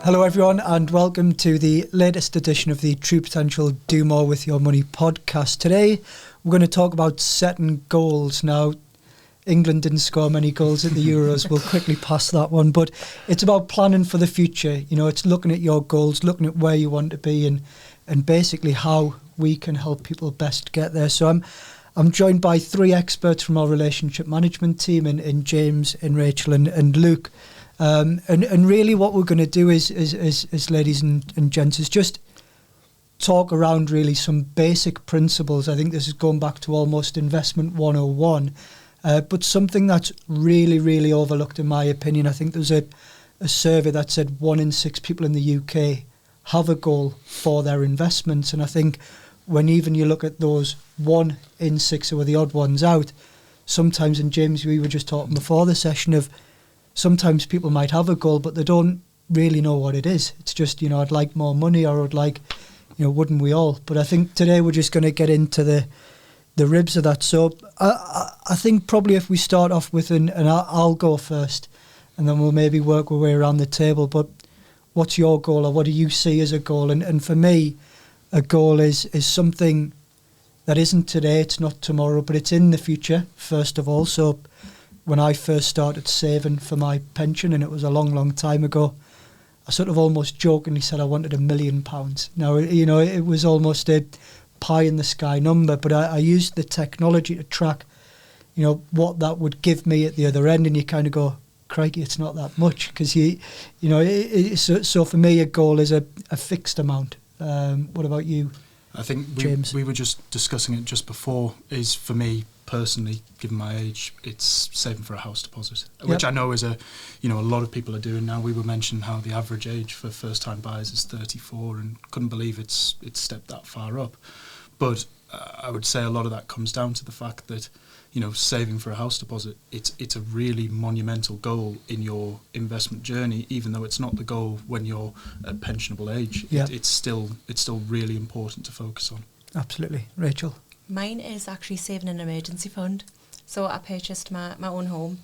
Hello everyone and welcome to the latest edition of the True Potential Do More With Your Money podcast. Today we're going to talk about setting goals. Now, England didn't score many goals at the Euros, we'll quickly pass that one, but it's about planning for the future. You know, it's looking at your goals, looking at where you want to be and basically how we can help people best get there. So I'm joined by three experts from our relationship management team in James, in Rachel and Luke. And really what we're going to do is ladies and gents, is just talk around really some basic principles. I think this is going back to almost investment 101, but something that's really, really overlooked in my opinion. I think there's a survey that said 1 in 6 people in the UK have a goal for their investments. And I think when even you look at those 1 in 6 who are the odd ones out, sometimes, and James, we were just talking before the session of, sometimes people might have a goal, but they don't really know what it is. It's just, you know, I'd like more money, or I'd like, you know, wouldn't we all? But I think today we're just going to get into the ribs of that. So I think probably if we start off with, and I'll go first, and then we'll maybe work our way around the table. But what's your goal, or what do you see as a goal? And for me, a goal is something that isn't today, it's not tomorrow, but it's in the future, first of all. So when I first started saving for my pension, and it was a long, long time ago, I sort of almost jokingly said I wanted £1 million. Now, you know, it was almost a pie in the sky number, but I used the technology to track, you know, what that would give me at the other end, and you kind of go, crikey, it's not that much, because you know, so for me, a goal is a fixed amount. What about you? I think James? We were just discussing it just before, is for me personally, given my age, it's saving for a house deposit, which I know is a lot of people are doing now. We were mentioning how the average age for first time buyers is 34, and couldn't believe it's stepped that far up. But I would say a lot of that comes down to the fact that, you know, saving for a house deposit, it's a really monumental goal in your investment journey, even though it's not the goal when you're at pensionable age. Yeah. It's still really important to focus on. Absolutely. Rachel? Mine is actually saving an emergency fund. So I purchased my own home.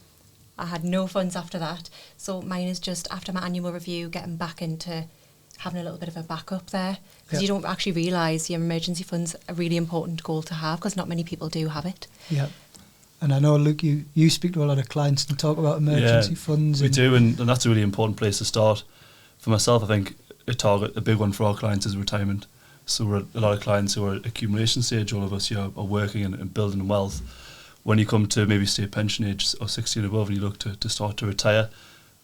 I had no funds after that. So mine is just, after my annual review, getting back into having a little bit of a backup there. Because you don't actually realise your emergency fund's a really important goal to have, because not many people do have it. Yeah. And I know, Luke, you speak to a lot of clients and talk about emergency funds. We do, and that's a really important place to start. For myself, I think a big one for our clients is retirement. So we're a lot of clients who are at accumulation stage, all of us, you know, are working and building wealth. When you come to maybe state pension age or 60 and above, and you look to start to retire,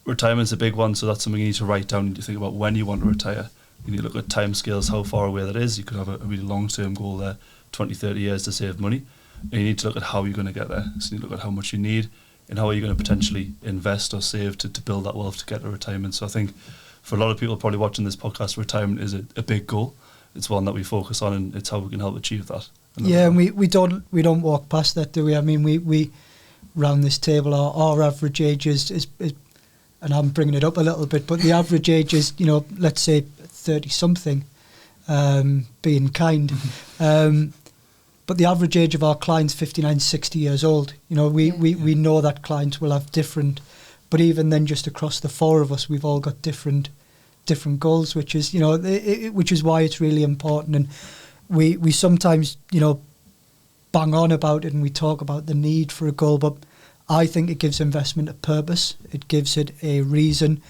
retirement's a big one, so that's something you need to write down. You need to think about when you want to retire. You need to look at time scales, how far away that is. You could have a really long-term goal there, 20, 30 years to save money. And you need to look at how you're going to get there. So you need to look at how much you need and how are you going to potentially invest or save to build that wealth to get to retirement. So I think for a lot of people probably watching this podcast, retirement is a big goal. It's one that we focus on, and it's how we can help achieve that. Yeah, and we don't walk past that, do we? I mean, we round this table, our average age is, and I'm bringing it up a little bit, but the average age is, you know, let's say 30-something, being kind. But the average age of our clients, 59, 60 years old. You know, we know that clients will have different, but even then, just across the four of us, we've all got different goals, which is, you know, which is why it's really important. And we sometimes, you know, bang on about it and we talk about the need for a goal, but I think it gives investment a purpose. It gives it a reason,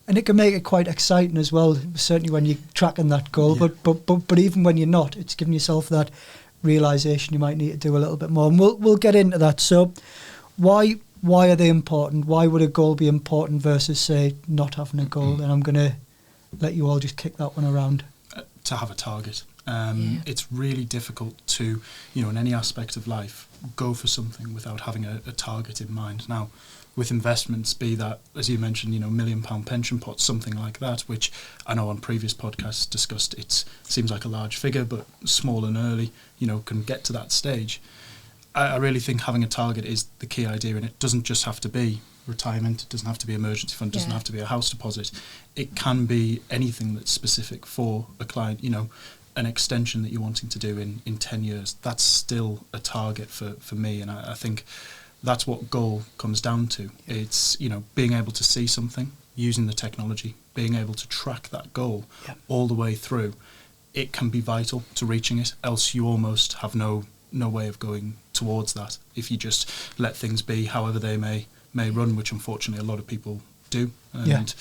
and it can make it quite exciting as well. Certainly when you're tracking that goal, but even when you're not, it's giving yourself that realization you might need to do a little bit more. And we'll get into that. So why are they important? Why would a goal be important versus, say, not having a goal? And I'm going to let you all just kick that one around. To have a target. It's really difficult to, you know, in any aspect of life, go for something without having a target in mind. Now, with investments, be that, as you mentioned, you know, £1 million pension pot, something like that, which I know on previous podcasts discussed, it seems like a large figure, but small and early, you know, can get to that stage. I really think having a target is the key idea, and it doesn't just have to be retirement, it doesn't have to be emergency fund, it doesn't have to be a house deposit. It can be anything that's specific for a client, you know, an extension that you're wanting to do in 10 years. That's still a target for me, and I think that's what goal comes down to. It's, being able to see something, using the technology, being able to track that goal all the way through. It can be vital to reaching it, else you almost have no way of going towards that if you just let things be however they may run, which unfortunately a lot of people do. And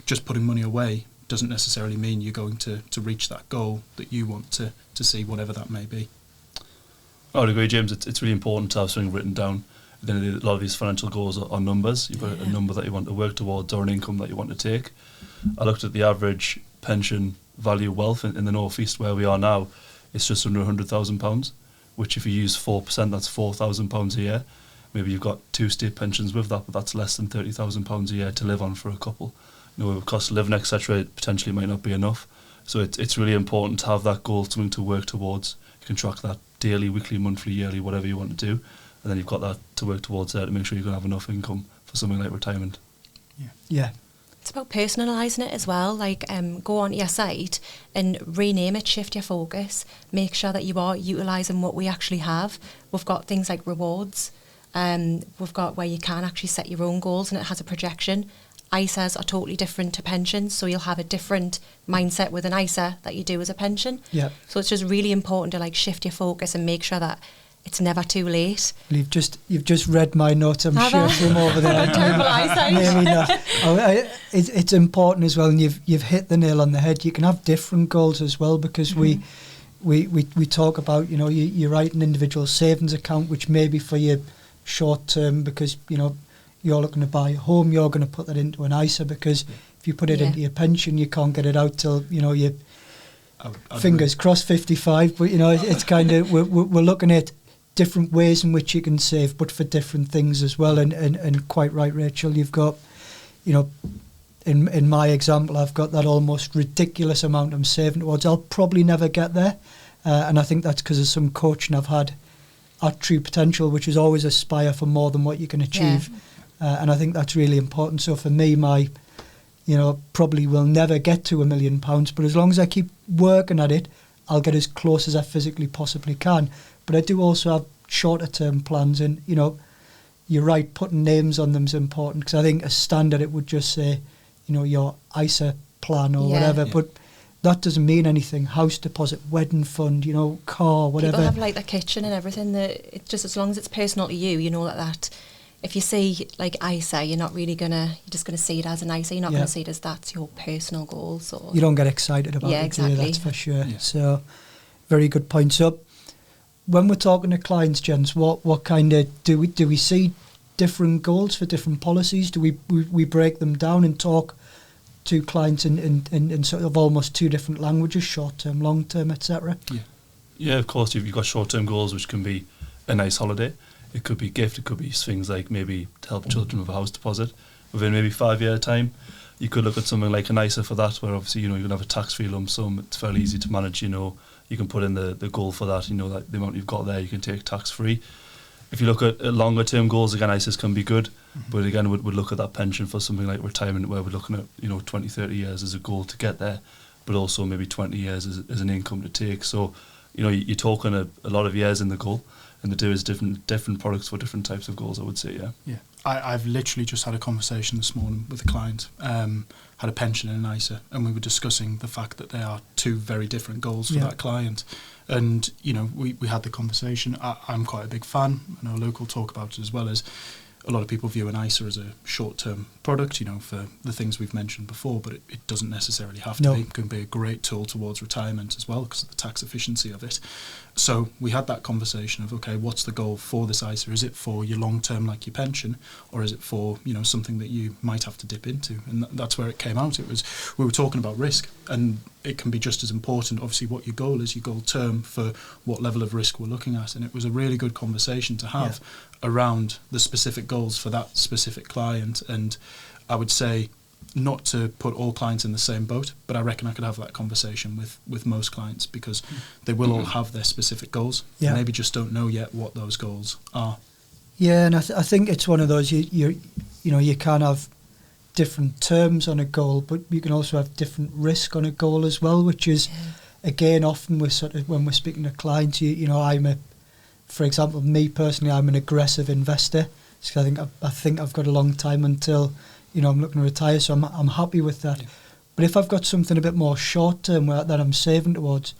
just putting money away doesn't necessarily mean you're going to reach that goal that you want to see, whatever that may be. I would agree, James. It's really important to have something written down. Then a lot of these financial goals are numbers. You've got a number that you want to work towards or an income that you want to take. I looked at the average pension value wealth in the North East where we are now. It's just under £100,000, which if you use 4%, that's £4,000 a year. Maybe you've got 2 state pensions with that, but that's less than £30,000 a year to live on for a couple. With cost of living, etc., it potentially might not be enough. So it's really important to have that goal, something to work towards. You can track that daily, weekly, monthly, yearly, whatever you want to do. And then you've got that to work towards there to make sure you're going to have enough income for something like retirement. Yeah. It's about personalising it as well. Like, go on your site and rename it, shift your focus, make sure that you are utilising what we actually have. We've got things like rewards. We've got where you can actually set your own goals and it has a projection. ISAs are totally different to pensions, so you'll have a different mindset with an ISA that you do as a pension. Yeah. So it's just really important to shift your focus and make sure that it's never too late. Well, you've just read my notes, I'm sure, from over there. Terrible eyesight. Maybe not. It's important as well, and you've hit the nail on the head. You can have different goals as well, because we talk about, you write an individual savings account, which may be for your short term, because you're looking to buy a home, you're going to put that into an ISA, because if you put it into your pension, you can't get it out till you fingers crossed 55. But it's kind of we're looking at different ways in which you can save, but for different things as well. And quite right, Rachel, you've got, in my example, I've got that almost ridiculous amount I'm saving towards. I'll probably never get there, and I think that's because of some coaching I've had at True Potential, which is always aspire for more than what you can achieve. And I think that's really important. So for me, my probably will never get to £1 million, but as long as I keep working at it, I'll get as close as I physically possibly can. But I do also have shorter term plans, and you're right, putting names on them is important, because I think a standard it would just say your ISA plan or whatever, but that doesn't mean anything. House deposit, wedding fund, car, whatever. People have the kitchen and everything. That it just, as long as it's personal to you, that if you see ISA, you're just gonna see it as an ISA. You're not gonna see it as that's your personal goal. So you don't get excited about it, exactly. do you? That's for sure. Yeah. So very good point. So when we're talking to clients, gents, what kind of do we see different goals for different policies? Do we break them down and talk to clients in sort of almost 2 different languages, short term, long term, etc.? Yeah, of course. You've got short term goals, which can be a nice holiday. It could be gift. It could be things like maybe to help children with a house deposit within maybe 5 year time. You could look at something like an ISA for that, where obviously you can have a tax free lump sum. It's fairly easy to manage. You can put in the goal for that. That the amount you've got there, you can take tax free. If you look at longer term goals, again, ISAs can be good, but again, we'd look at that pension for something like retirement, where we're looking at 20, 30 years as a goal to get there, but also maybe 20 years as an income to take. So you're talking a lot of years in the goal, and there is different products for different types of goals, I would say. Yeah. I've literally just had a conversation this morning with a client, had a pension and an ISA, and we were discussing the fact that they are 2 very different goals for that client. And, we had the conversation. I'm quite a big fan. I know Luke will talk about it as well, as a lot of people view an ISA as a short-term product, for the things we've mentioned before, but it doesn't necessarily have to be. It can be a great tool towards retirement as well, because of the tax efficiency of it. So we had that conversation of, okay, what's the goal for this ISA? Is it for your long-term, like your pension, or is it for, something that you might have to dip into? And that's where it came out. We were talking about risk, and it can be just as important, obviously, what your goal is, your goal term for what level of risk we're looking at. And it was a really good conversation to have around the specific goals for that specific client. And I would say, not to put all clients in the same boat, but I reckon I could have that conversation with most clients, because they will all have their specific goals. They maybe just don't know yet what those goals are. Yeah, and I think it's one of those, you can have different terms on a goal, but you can also have different risk on a goal as well, which is, again, often when we're speaking to clients, for example, me personally, I'm an aggressive investor. So I think I've got a long time until, I'm looking to retire. So I'm happy with that. Yeah. But if I've got something a bit more short term that I'm saving towards,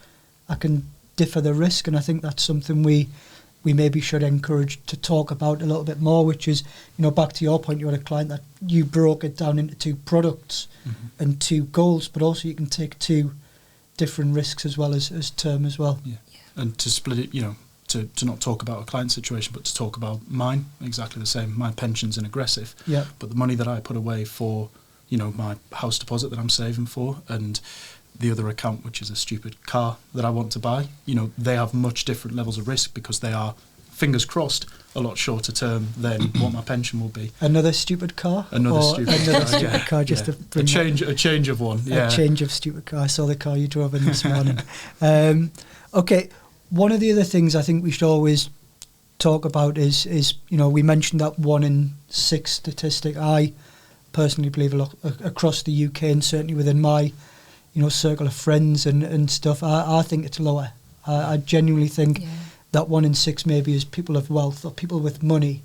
I can differ the risk, and I think that's something we maybe should encourage to talk about a little bit more, which is, back to your point, you had a client that you broke it down into 2 products and 2 goals, but also you can take 2 different risks as well as term as well. Yeah. And to split it, to not talk about a client situation, but to talk about mine, exactly the same. My pension's in aggressive, but the money that I put away for, my house deposit that I'm saving for, and the other account, which is a stupid car that I want to buy, they have much different levels of risk because they are, fingers crossed, a lot shorter term than what my pension will be. Another stupid car? Another stupid car, just to bring a change of one. Yeah. A change of stupid car. I saw the car you drove in this morning. Okay, one of the other things I think we should always talk about is we mentioned that 1 in 6 statistic. I personally believe a lot across the UK, and certainly within my circle of friends and stuff, I think it's lower. I genuinely think that 1 in 6 maybe is people of wealth or people with money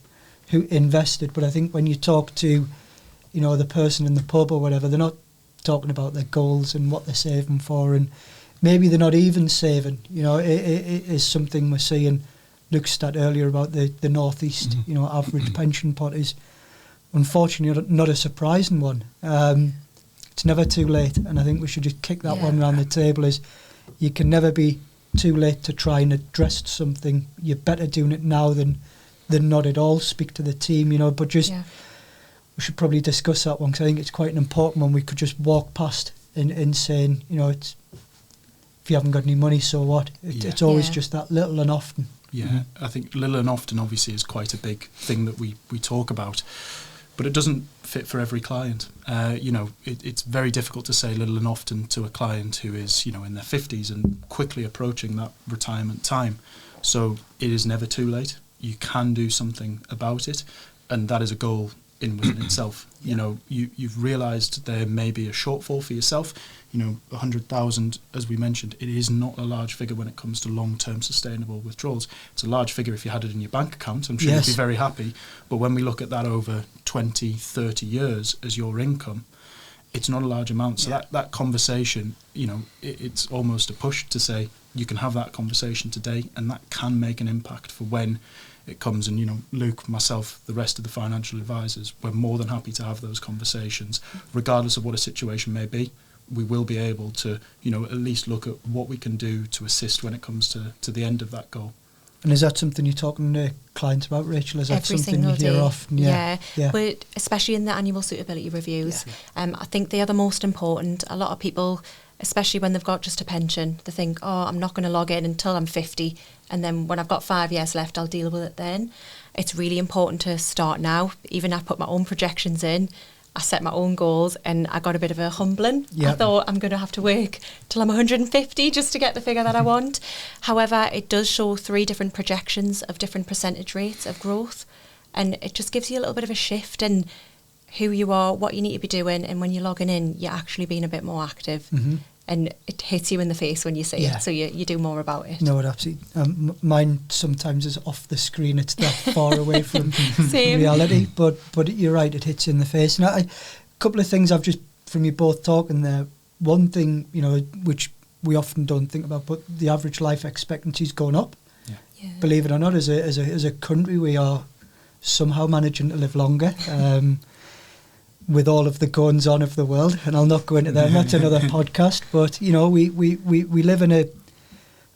who invested. But I think when you talk to, the person in the pub or whatever, they're not talking about their goals and what they're saving for, and maybe they're not even saving. It is something we're seeing. Luke stat earlier about the Northeast, average pension pot is unfortunately not a surprising one. It's never too late, and I think we should just kick that one around the table. Is you can never be too late to try and address something. You're better doing it now than not at all. Speak to the team, but just we should probably discuss that one, because I think it's quite an important one. We could just walk past in saying, it's, if you haven't got any money, so what? It's always just that little and often. Yeah, I think little and often obviously is quite a big thing that we talk about. But it doesn't fit for every client. It's very difficult to say little and often to a client who is, in their 50s and quickly approaching that retirement time. So it is never too late. You can do something about it, and that is a goal within itself. You've realised there may be a shortfall for yourself. 100,000, as we mentioned, it is not a large figure when it comes to long-term sustainable withdrawals. It's a large figure if you had it in your bank account. I'm sure you'd be very happy. But when we look at that over 20, 30 years as your income, it's not a large amount. So that conversation, it's almost a push to say you can have that conversation today, and that can make an impact for when it comes. And, Luke, myself, the rest of the financial advisors, we're more than happy to have those conversations, regardless of what a situation may be. We will be able to, at least look at what we can do to assist when it comes to the end of that goal. And is that something you're talking to clients about, Rachel? Is that Every something you hear often? Yeah. But especially in the annual suitability reviews, I think they are the most important. A lot of people, especially when they've got just a pension, they think, I'm not going to log in until I'm 50, and then when I've got 5 years left, I'll deal with it then. It's really important to start now. Even I put my own projections in. I set my own goals, and I got a bit of a humbling. I thought I'm going to have to work till I'm 150 just to get the figure that I want. However, it does show 3 different projections of different percentage rates of growth, and it just gives you a little bit of a shift in who you are, what you need to be doing, and when you're logging in, you're actually being a bit more active. And it hits you in the face when you see it, so you do more about it. No, it absolutely. Mine sometimes is off the screen. It's that far away from reality. But you're right, it hits you in the face. Now, a couple of things I've just, from you both talking there, one thing, which we often don't think about, but the average life expectancy is going up. Believe it or not, as a country, we are somehow managing to live longer. With all of the goings on of the world, and I'll not go into that. That's another podcast. But we live in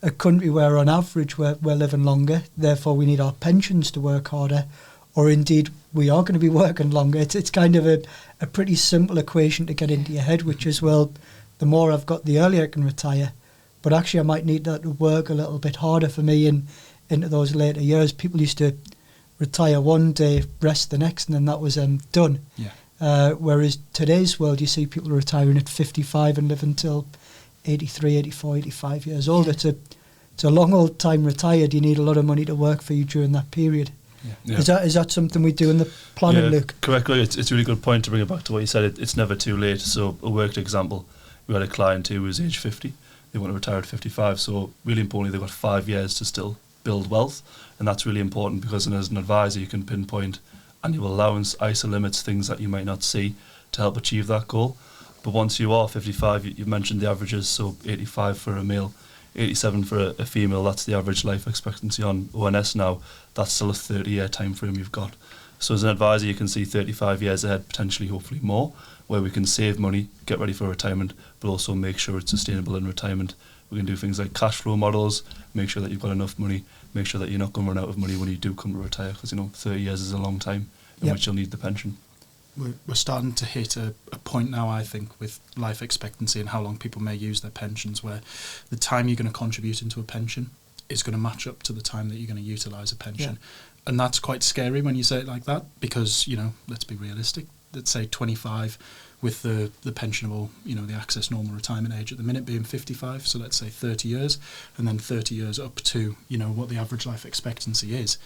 a country where, on average, we're living longer. Therefore, we need our pensions to work harder, or indeed, we are going to be working longer. It's kind of a pretty simple equation to get into your head, which is, well, the more I've got, the earlier I can retire. But actually, I might need that to work a little bit harder for me into those later years. People used to retire one day, rest the next, and then that was done. Whereas today's world, you see people retiring at 55 and live until 83, 84, 85 years old. It's a long old time retired. You need a lot of money to work for you during that period. Is that something we do in the planning, Luke? Correctly. It's a really good point to bring it back to what you said. It's never too late. So a worked example, we had a client who was age 50. They want to retire at 55. So really importantly, they've got 5 years to still build wealth. And that's really important because as an advisor, you can pinpoint annual allowance, ISA limits, things that you might not see to help achieve that goal. But once you are 55, you mentioned the averages, so 85 for a male, 87 for a female, that's the average life expectancy on ONS now. That's still a 30-year time frame you've got. So as an advisor, you can see 35 years ahead, potentially, hopefully more, where we can save money, get ready for retirement, but also make sure it's sustainable in retirement. We can do things like cash flow models, make sure that you've got enough money, make sure that you're not going to run out of money when you do come to retire, because 30 years is a long time in which you'll need the pension. We're starting to hit a point now, I think, with life expectancy and how long people may use their pensions, where the time you're going to contribute into a pension is going to match up to the time that you're going to utilise a pension. Yeah. And that's quite scary when you say it like that, because, let's be realistic. Let's say 25 with the pensionable, the access normal retirement age at the minute being 55. So let's say 30 years, and then 30 years up to, what the average life expectancy is.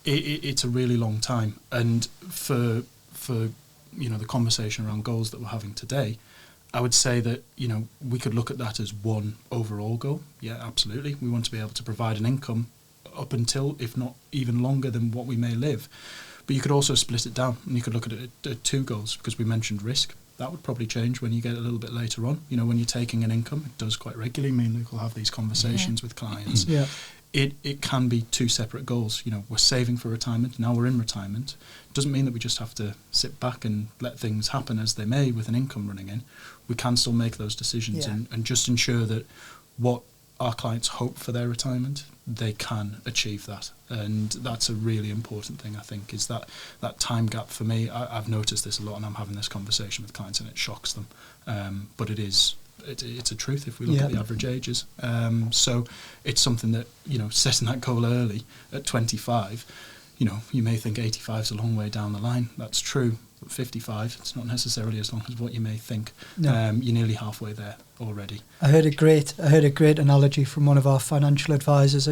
It's a really long time. And for the conversation around goals that we're having today, I would say that, we could look at that as one overall goal. Yeah, absolutely. We want to be able to provide an income up until, if not even longer than what we may live. But you could also split it down, and you could look at it at two goals, because we mentioned risk. That would probably change when you get a little bit later on. When you're taking an income, it does quite regularly. Me and Luke will have these conversations with clients. Yeah. It can be two separate goals. We're saving for retirement, now we're in retirement. Doesn't mean that we just have to sit back and let things happen as they may with an income running in. We can still make those decisions and just ensure that what our clients hope for their retirement, they can achieve that. And that's a really important thing, I think, is that time gap for me. I've noticed this a lot, and I'm having this conversation with clients and it shocks them. But it's a truth if we look at the average ages. So it's something that, setting that goal early at 25, you may think 85 is a long way down the line. That's true. But 55, it's not necessarily as long as what you may think. No. You're nearly halfway there already. I heard a great analogy from one of our financial advisors.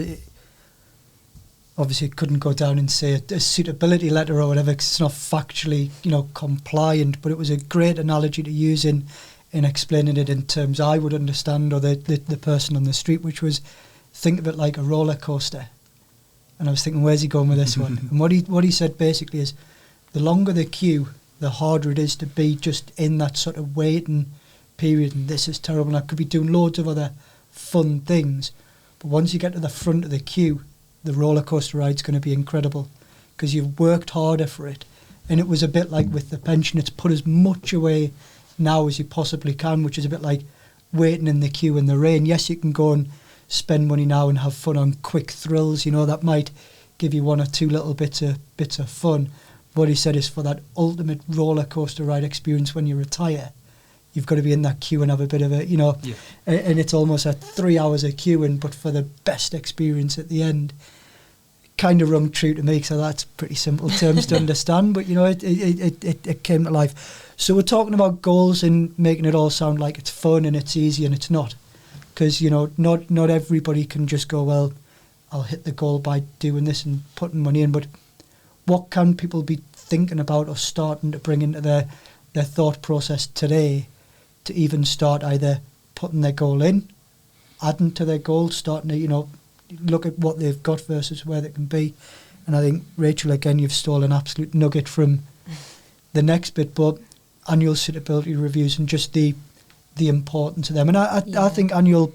Obviously, it couldn't go down and say a suitability letter or whatever, because it's not factually, compliant. But it was a great analogy to use in explaining it in terms I would understand, or the person on the street, which was, think of it like a roller coaster. And I was thinking, where's he going with this one? And what he said basically is, the longer the queue, the harder it is to be just in that sort of waiting period. And this is terrible. And I could be doing loads of other fun things. But once you get to the front of the queue, the roller coaster ride's going to be incredible, because you've worked harder for it. And it was a bit like with the pension, it's put as much away now as you possibly can, which is a bit like waiting in the queue in the rain. Yes, you can go and spend money now and have fun on quick thrills, that might give you one or two little bits of fun. What he said is, for that ultimate roller coaster ride experience when you retire, you've got to be in that queue and have a bit of a, and it's almost 3 hours of queuing, but for the best experience at the end. Kind of rung true to me, so that's pretty simple terms to understand, but it came to life. So we're talking about goals and making it all sound like it's fun and it's easy, and it's not, because not everybody can just go, well, I'll hit the goal by doing this and putting money in. But what can people be thinking about or starting to bring into their thought process today to even start either putting their goal in, adding to their goal, starting to look at what they've got versus where they can be? And I think, Rachel, again, you've stolen an absolute nugget from the next bit, but annual suitability reviews and just the importance of them. And I think annual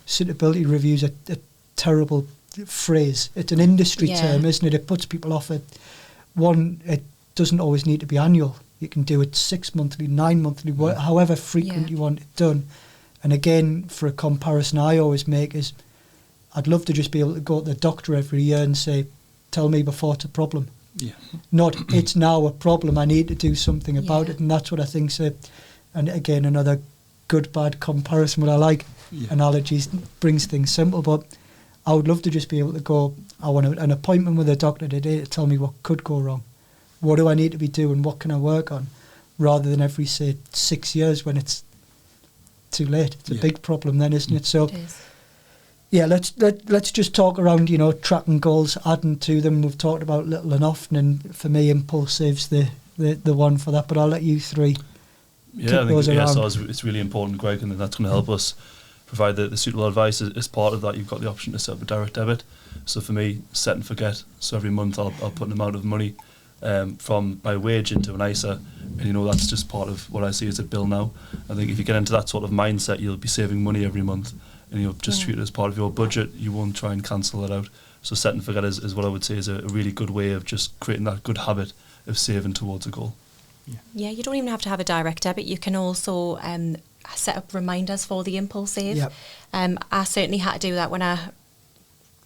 suitability reviews are a terrible phrase. It's an industry term, isn't it? It puts people off it. One, it doesn't always need to be annual. You can do it 6 monthly, 9 monthly, however frequent you want it done. And again, for a comparison I always make is, I'd love to just be able to go to the doctor every year and say, tell me before it's a problem. Yeah. Not, it's now a problem, I need to do something about it. And that's what I think. So, and again, another good, bad comparison, but I like analogies, brings things simple. But I would love to just be able to go, I want an appointment with a doctor today to tell me what could go wrong. What do I need to be doing? What can I work on? Rather than every, say, 6 years when it's too late. It's a big problem then, isn't it? So, let's just talk around, tracking goals, adding to them. We've talked about little and often, and for me, impulsive's the one for that. But I'll let you three kick those around. So it's really important, Greg, and that's going to help us provide the suitable advice. As part of that, you've got the option to set up a direct debit. So for me, set and forget. So every month I'll put an amount of money from my wage into an ISA, and you know that's just part of what I see as a bill now. I think if you get into that sort of mindset, you'll be saving money every month, and you'll just treat it as part of your budget. You won't try and cancel it out. So set and forget is what I would say is a really good way of just creating that good habit of saving towards a goal. Yeah, you don't even have to have a direct debit. You can also set up reminders for the impulse save. Yep. I certainly had to do that when I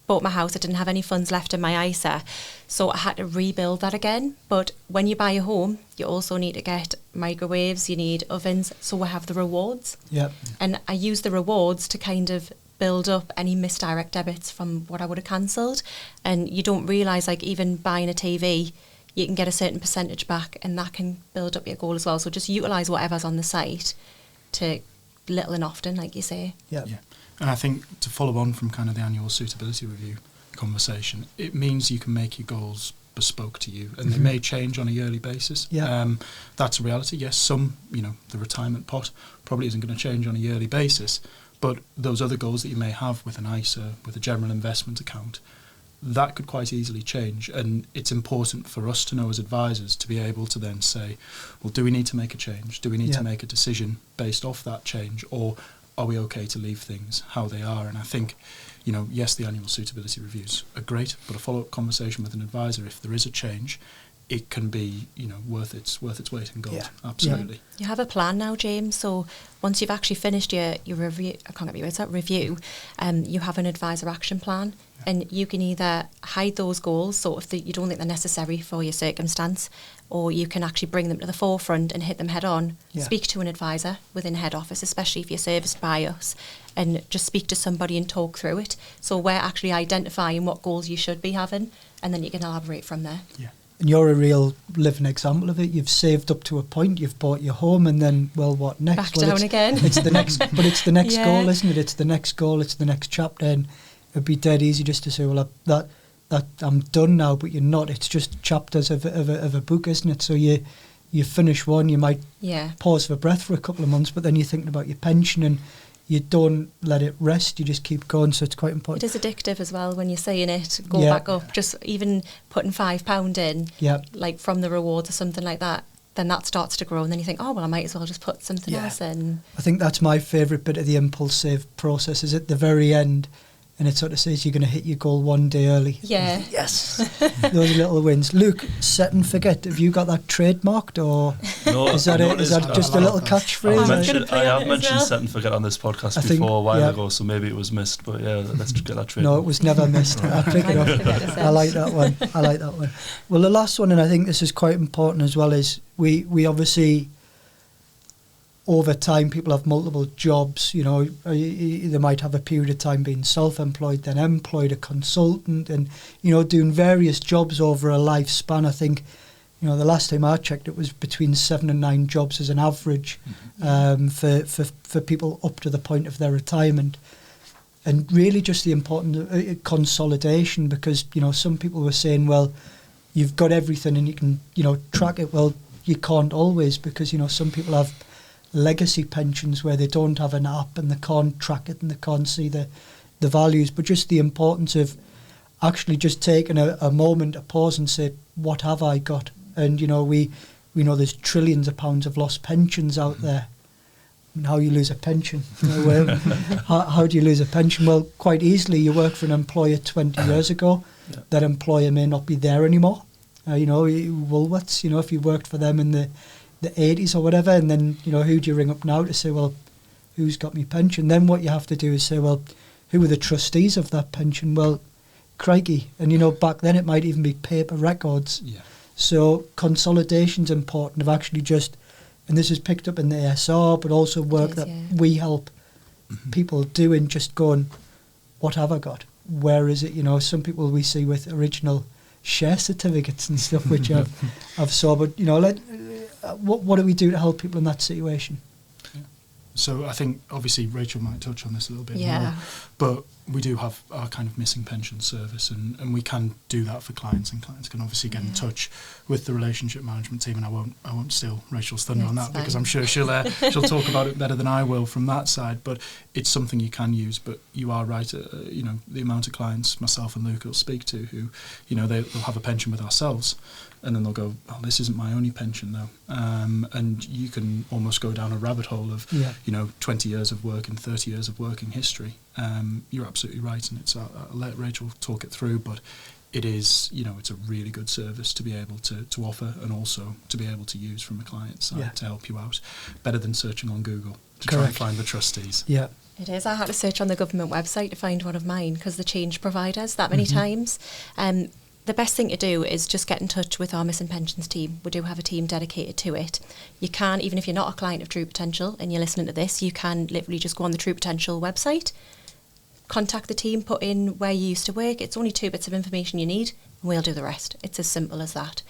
bought my house. I didn't have any funds left in my ISA, so I had to rebuild that again. But when you buy a home, you also need to get microwaves, you need ovens, so we have the rewards. Yep. And I use the rewards to kind of build up any missed direct debits from what I would have cancelled. And you don't realise, like, even buying a TV, you can get a certain percentage back, and that can build up your goal as well. So just utilise whatever's on the site to little and often, like you say. Yeah. And I think to follow on from kind of the annual suitability review conversation, it means you can make your goals bespoke to you, and they may change on a yearly basis. Yeah. That's a reality. Yes, some, the retirement pot probably isn't going to change on a yearly basis, but those other goals that you may have with an ISA, with a general investment account, that could quite easily change. And it's important for us to know as advisors to be able to then say, well, do we need to make a change? Do we need to make a decision based off that change? Or are we okay to leave things how they are? And I think, yes, the annual suitability reviews are great, but a follow-up conversation with an advisor, if there is a change, it can be, worth its weight in gold. Yeah. Absolutely. You have a plan now, James. So once you've actually finished your review, I can't get my words out, review, you have an advisor action plan, and you can either hide those goals, so if you don't think they're necessary for your circumstance, or you can actually bring them to the forefront and hit them head on. Speak to an advisor within head office, especially if you're serviced by us, and just speak to somebody and talk through it. So we're actually identifying what goals you should be having, and then you can elaborate from there. Yeah. And you're a real living example of it. You've saved up to a point, you've bought your home, and then, well, what next? Back down again. It's the next, but it's the next goal, isn't it? It's the next goal, it's the next chapter, and it'd be dead easy just to say, well, that I'm done now, but you're not. It's just chapters of a book, isn't it? So you finish one, you might pause for breath for a couple of months, but then you're thinking about your pension, and you don't let it rest, you just keep going. So it's quite important. It is addictive as well when you're saying it, go back up, just even putting £5 in, like from the rewards or something like that, then that starts to grow, and then you think, oh, well, I might as well just put something else in. I think that's my favourite bit of the impulse save process, is at the very end, and it sort of says you're going to hit your goal one day early. Yeah. Yes. Those little wins. Luke, set and forget, have you got that trademarked, or is that just a little catchphrase? I have mentioned set and forget on this podcast before a while ago, so maybe it was missed, but let's get that trademarked. No, it was never missed. I pick it up. I like that one. Well, the last one, and I think this is quite important as well, is we obviously, over time, people have multiple jobs. They might have a period of time being self-employed, then employed, a consultant, and doing various jobs over a lifespan. I think the last time I checked, it was between 7 and 9 jobs as an average for people up to the point of their retirement. And really, just the important consolidation, because some people were saying, well, you've got everything and you can track it. Well, you can't always, because some people have legacy pensions where they don't have an app and they can't track it and they can't see the values. But just the importance of actually just taking a moment to pause and say, what have I got? And we know there's trillions of pounds of lost pensions out there. I mean, how you lose a pension? How do you lose a pension? Well, quite easily. You work for an employer 20 years ago. That employer may not be there anymore. Woolworths, if you worked for them in the 80s or whatever, and then who do you ring up now to say, well, who's got me pension? Then what you have to do is say, well, who are the trustees of that pension? Well, crikey. And back then it might even be paper records. So consolidation's important of actually just, and this is picked up in the ASR, but also work that we help people do in just going, what have I got? Where is it? Some people we see with original share certificates and stuff, which I've saw, but what do we do to help people in that situation? So I think obviously Rachel might touch on this a little bit more, but we do have our kind of missing pension service, and we can do that for clients, and clients can obviously get in touch with the relationship management team. And I won't steal Rachel's thunder on that, because I'm sure she'll talk about it better than I will from that side. But it's something you can use. But you are right. The amount of clients myself and Luke will speak to who, they'll have a pension with ourselves, and then they'll go, "Oh, this isn't my only pension though," and you can almost go down a rabbit hole of 20 years of work and 30 years of working history. You're absolutely right, and I'll let Rachel talk it through, but it is, it's a really good service to be able to offer, and also to be able to use from a client side to help you out. Better than searching on Google to try and find the trustees. Yeah. It is. I had to search on the government website to find one of mine because they change providers that many times. The best thing to do is just get in touch with our missing pensions team. We do have a team dedicated to it. You can, even if you're not a client of True Potential and you're listening to this, you can literally just go on the True Potential website, contact the team, put in where you used to work. It's only 2 bits of information you need, and we'll do the rest. It's as simple as that.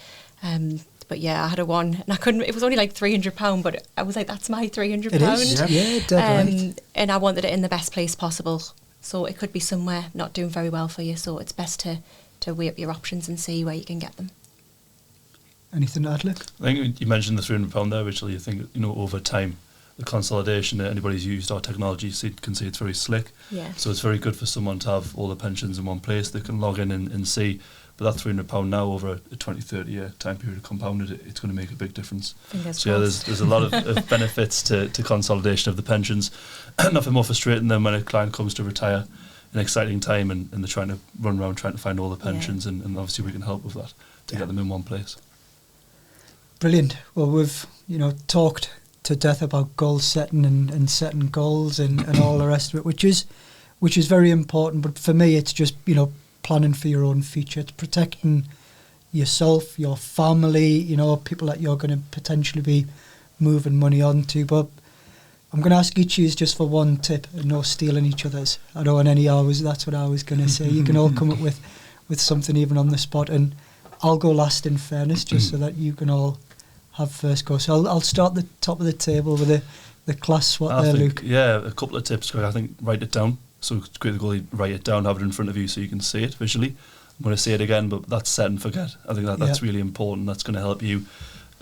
But yeah, I had a one, and I couldn't. It was only like £300, but I was like, "That's my £300." It is, dead right. And I wanted it in the best place possible. So it could be somewhere not doing very well for you. So it's best to weigh up your options and see where you can get them. Anything to add, Luke? I think you mentioned the £300 there, Rachel. You think, over time, the consolidation, anybody who's used our technology can see it's very slick. Yeah. So it's very good for someone to have all the pensions in one place. They can log in and see. But that £300 now, over a 20, 30 year time period compounded, it's going to make a big difference. Fingers so there's a lot of benefits to consolidation of the pensions. Nothing more frustrating than when a client comes to retire, an exciting time, and they're trying to run around trying to find all the pensions, and obviously we can help with that to get them in one place. Brilliant. Well, we've talked to death about goal setting and setting goals and all the rest of it, which is very important. But for me, it's just planning for your own future. It's protecting yourself, your family, people that you're going to potentially be moving money on to. But I'm going to ask each of you just for one tip, and no stealing each other's. I don't want any hours. That's what I was going to say. You can all come up with something even on the spot, and I'll go last in fairness, just so that you can all have first go. So I'll start at the top of the table with the class SWOT there, Luke. Yeah, a couple of tips, Greg. I think write it down. So it's great to go write it down, have it in front of you so you can see it visually. I'm going to say it again, but that's set and forget. I think that's really important. That's going to help you.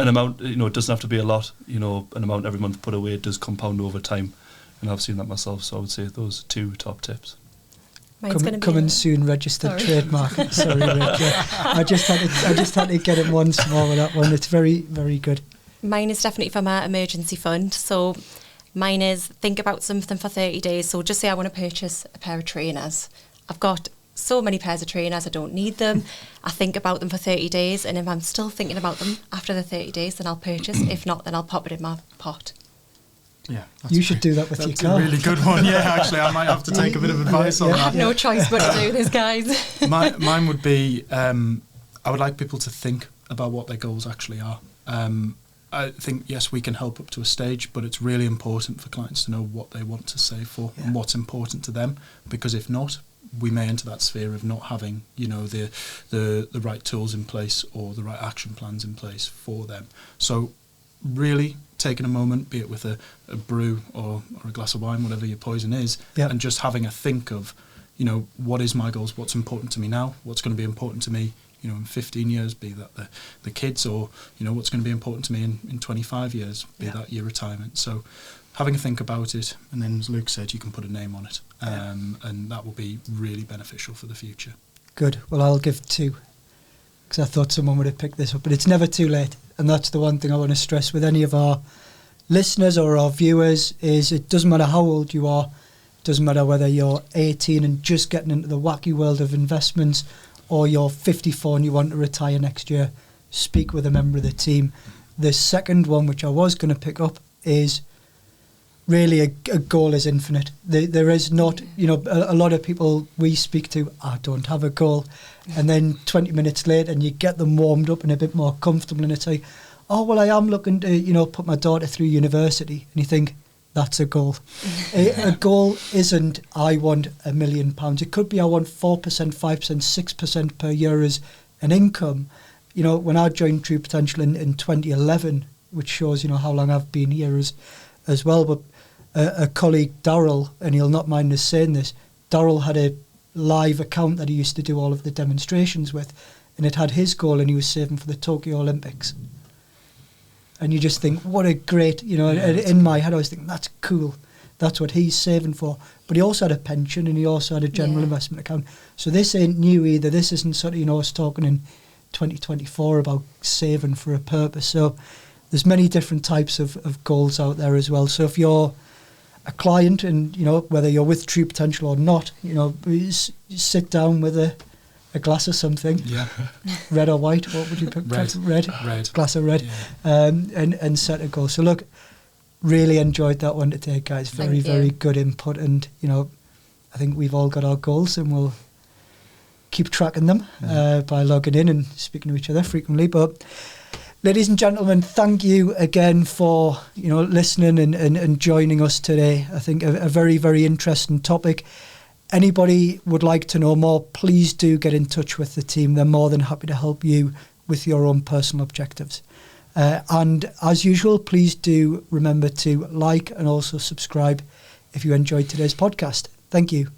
An amount, it doesn't have to be a lot. An amount every month put away, it does compound over time. And I've seen that myself, so I would say those 2 top tips. Coming soon, registered trademark. Sorry, Rachel. I just had to get it once more with that one. It's very, very good. Mine is definitely for my emergency fund. So mine is think about something for 30 days. So just say I want to purchase a pair of trainers. I've got so many pairs of trainers, I don't need them. I think about them for 30 days, and if I'm still thinking about them after the 30 days, then I'll purchase. If not, then I'll pop it in my pot. Yeah, you should do that with your car. That's a really good one. Yeah, actually, I might have to take a bit of advice on that. I have no choice but to do this, guys. Mine would be, I would like people to think about what their goals actually are. I think, yes, we can help up to a stage, but it's really important for clients to know what they want to save for and what's important to them, because if not, we may enter that sphere of not having, the right tools in place or the right action plans in place for them. So really taking a moment, be it with a brew or a glass of wine, whatever your poison is, and just having a think of, what is my goals, what's important to me now, what's going to be important to me, in 15 years, be that the kids, or, what's going to be important to me in 25 years, be that your retirement. So having a think about it, and then, as Luke said, you can put a name on it, and that will be really beneficial for the future. Good. Well, I'll give 2, because I thought someone would have picked this up, but it's never too late. And that's the one thing I want to stress with any of our listeners or our viewers, is it doesn't matter how old you are, it doesn't matter whether you're 18 and just getting into the wacky world of investments, or you're 54 and you want to retire next year, speak with a member of the team. The second one, which I was going to pick up, is really a goal is infinite. There is not, a lot of people we speak to, I don't have a goal. And then 20 minutes later, and you get them warmed up and a bit more comfortable, and it's like, oh, well, I am looking to, put my daughter through university. And you think, that's a goal. A goal isn't, I want £1 million. It could be, I want 4%, 5%, 6% per year as an income. When I joined True Potential in 2011, which shows, how long I've been here as well. But a colleague, Darryl, and he'll not mind us saying this, Darryl had a live account that he used to do all of the demonstrations with, and it had his goal, and he was saving for the Tokyo Olympics. And you just think, what a great, you know, in my head I was thinking, that's cool. That's what he's saving for. But he also had a pension, and he also had a general investment account. So this ain't new either. This isn't sort of, you know, us talking in 2024 about saving for a purpose. So there's many different types of goals out there as well. So if you're a client, and, you know, whether you're with True Potential or not, you know, you sit down with a glass of something, red or white, what would you pick? Red. Glass of red, and set a goal. So look, really enjoyed that one today, guys. Very good input, and, you know, I think we've all got our goals, and we'll keep tracking them by logging in and speaking to each other frequently. But ladies and gentlemen, thank you again for, you know, listening and joining us today. I think a very, very interesting topic. Anybody would like to know more, please do get in touch with the team. They're more than happy to help you with your own personal objectives. And as usual, please do remember to like and also subscribe if you enjoyed today's podcast. Thank you.